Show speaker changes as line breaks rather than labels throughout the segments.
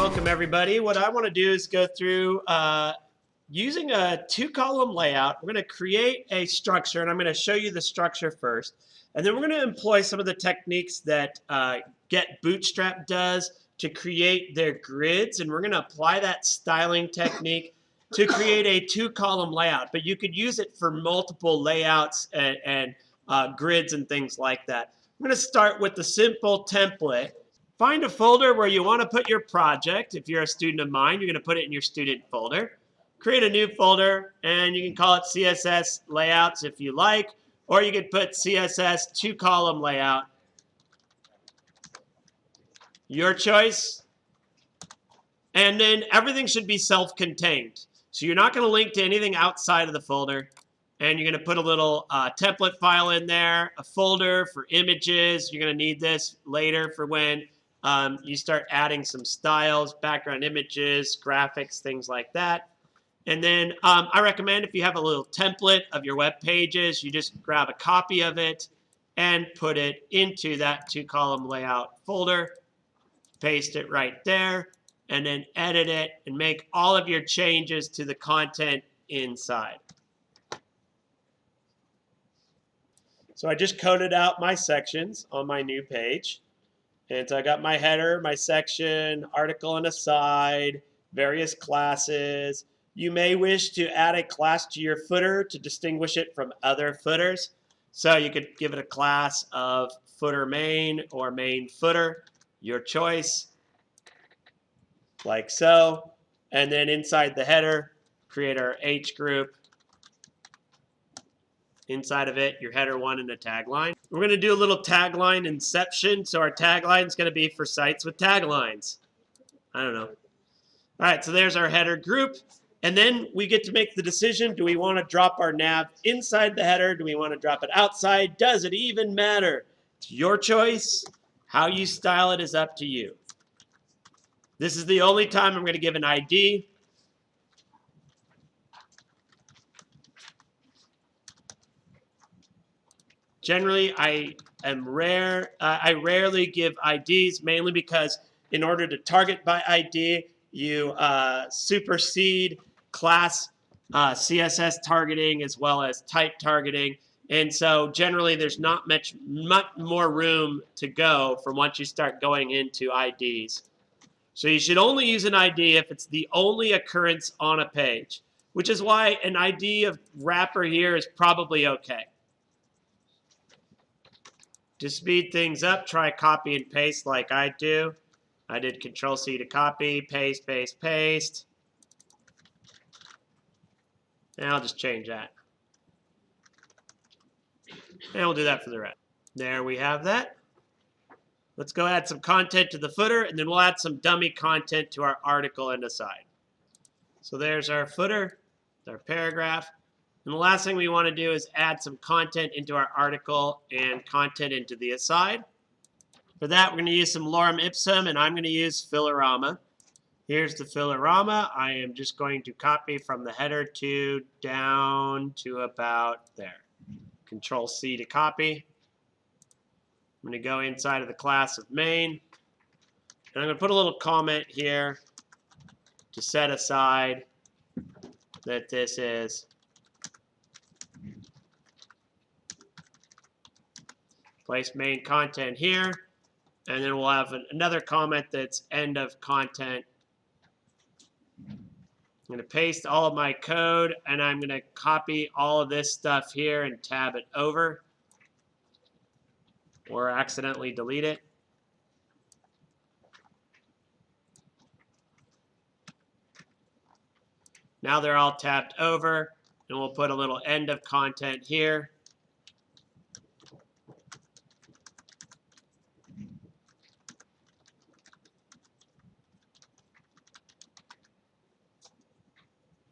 Welcome everybody. What I want to do is go through using a two-column layout. We're going to create a structure, and I'm going to show you the structure first. And then we're going to employ some of the techniques that Bootstrap does to create their grids, and we're going to apply that styling technique to create a two-column layout. But you could use it for multiple layouts and grids and things like that. I'm going to start with the simple template. Find a folder where you want to put your project. If you're a student of mine, you're going to put it in your student folder. Create a new folder, and you can call it CSS layouts if you like, or you could put CSS two-column layout. Your choice. And then everything should be self-contained. So you're not going to link to anything outside of the folder. And you're going to put a little template file in there, a folder for images. You're going to need this later for when you start adding some styles, background images, graphics, things like that. And then I recommend if you have a little template of your web pages, you just grab a copy of it and put it into that two-column layout folder. Paste it right there, and then edit it and make all of your changes to the content inside. So I just coded out my sections on my new page. And so I got my header, my section, article and aside, various classes. You may wish to add a class to your footer to distinguish it from other footers. So you could give it a class of footer main or main footer, your choice, like so. And then inside the header, create our H group. Inside of it, your header one and a tagline. We're going to do a little tagline inception. So our tagline is going to be for sites with taglines. I don't know. All right, so there's our header group. And then we get to make the decision, do we want to drop our nav inside the header? Do we want to drop it outside? Does it even matter? It's your choice. How you style it is up to you. This is the only time I'm going to give an ID. Generally, I rarely give IDs, mainly because in order to target by ID, you supersede class CSS targeting as well as type targeting. And so generally, there's not much more room to go from once you start going into IDs. So you should only use an ID if it's the only occurrence on a page, which is why an ID of wrapper here is probably okay. To speed things up, try copy and paste like I do. I did Control-C to copy, paste, paste, paste. And I'll just change that. And we'll do that for the rest. There we have that. Let's go add some content to the footer, and then we'll add some dummy content to our article and aside. So there's our footer, our paragraph. And the last thing we want to do is add some content into our article and content into the aside. For that, we're going to use some lorem ipsum, and I'm going to use Filorama. Here's the Filorama. I am just going to copy from the header to down to about there. Control-C to copy. I'm going to go inside of the class of main. And I'm going to put a little comment here to set aside that this is place main content here, and then we'll have another comment that's end of content. I'm going to paste all of my code, and I'm going to copy all of this stuff here and tab it over or accidentally delete it. Now they're all tabbed over, and we'll put a little end of content here.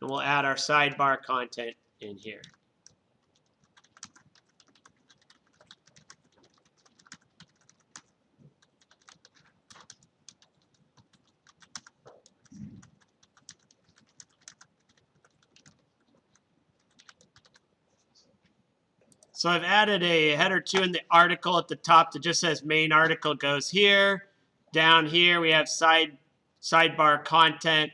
And we'll add our sidebar content in here. So I've added a header 2 in the article at the top that just says main article goes here. Down here we have side sidebar content.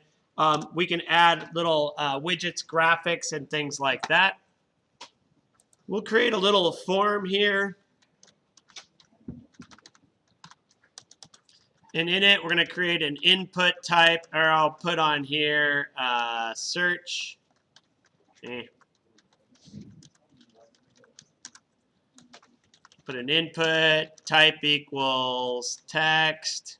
We can add little widgets, graphics, and things like that. We'll create a little form here. And in it, we're going to create an input type, or I'll put on here search. Put an input type equals text.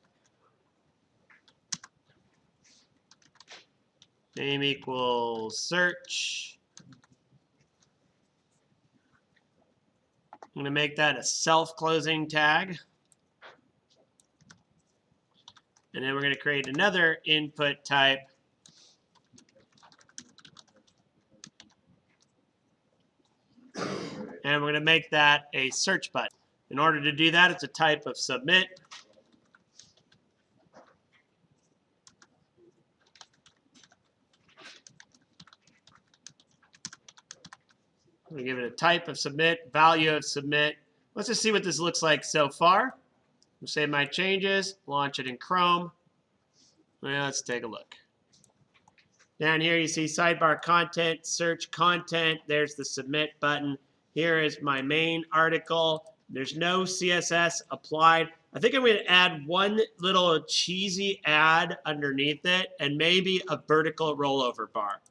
Name equals search. I'm going to make that a self-closing tag. And then we're going to create another input type. And we're going to make that a search button. In order to do that, it's a type of submit. We give it a type of submit, value of submit. Let's just see what this looks like so far. I'll save my changes, launch it in Chrome. Well, let's take a look. Down here you see sidebar content, search content. There's the submit button. Here is my main article. There's no CSS applied. I think I'm going to add one little cheesy ad underneath it and maybe a vertical rollover bar.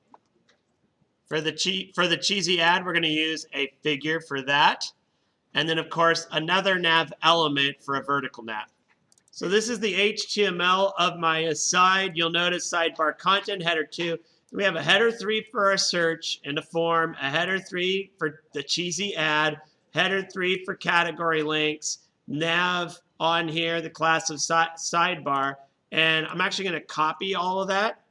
For the cheesy ad, we're going to use a figure for that. And then, of course, another nav element for a vertical nav. So this is the HTML of my aside. You'll notice sidebar content, header 2. We have a header 3 for our search and a form, a header 3 for the cheesy ad, header 3 for category links, nav on here, the class of sidebar. And I'm actually going to copy all of that.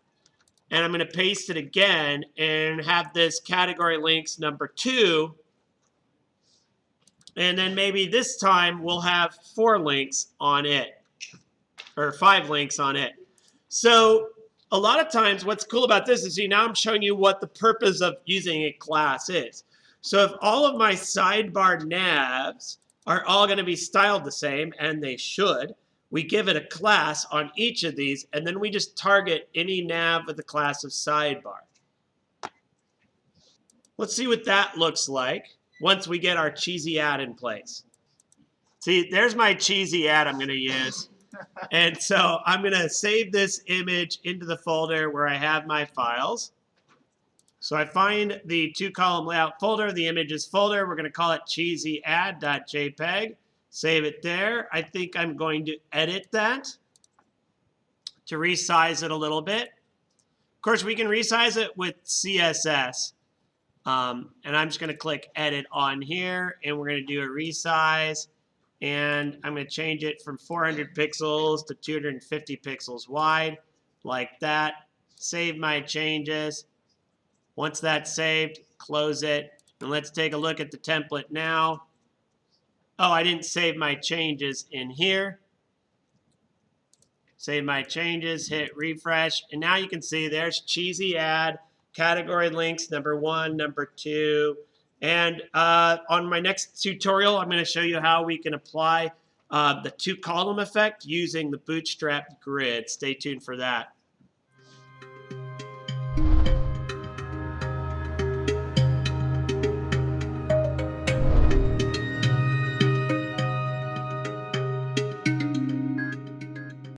And I'm going to paste it again and have this category links number 2. And then maybe this time we'll have 4 links on it, or 5 links on it. So a lot of times what's cool about this is, see, now I'm showing you what the purpose of using a class is. So if all of my sidebar navs are all going to be styled the same, and they should, we give it a class on each of these, and then we just target any nav with the class of sidebar. Let's see what that looks like once we get our cheesy ad in place. See, there's my cheesy ad I'm going to use. And so I'm going to save this image into the folder where I have my files. So I find the 2-column layout folder, the images folder. We're going to call it cheesyad.jpg. Save it there. I think I'm going to edit that to resize it a little bit. Of course, we can resize it with CSS. And I'm just going to click edit on here, and we're going to do a resize. And I'm going to change it from 400 pixels to 250 pixels wide, like that. Save my changes. Once that's saved, close it. And let's take a look at the template now. Oh, I didn't save my changes in here. Save my changes, hit refresh. And now you can see there's cheesy ad, category links, number 1, number 2. And on my next tutorial, I'm going to show you how we can apply the 2-column effect using the Bootstrap grid. Stay tuned for that.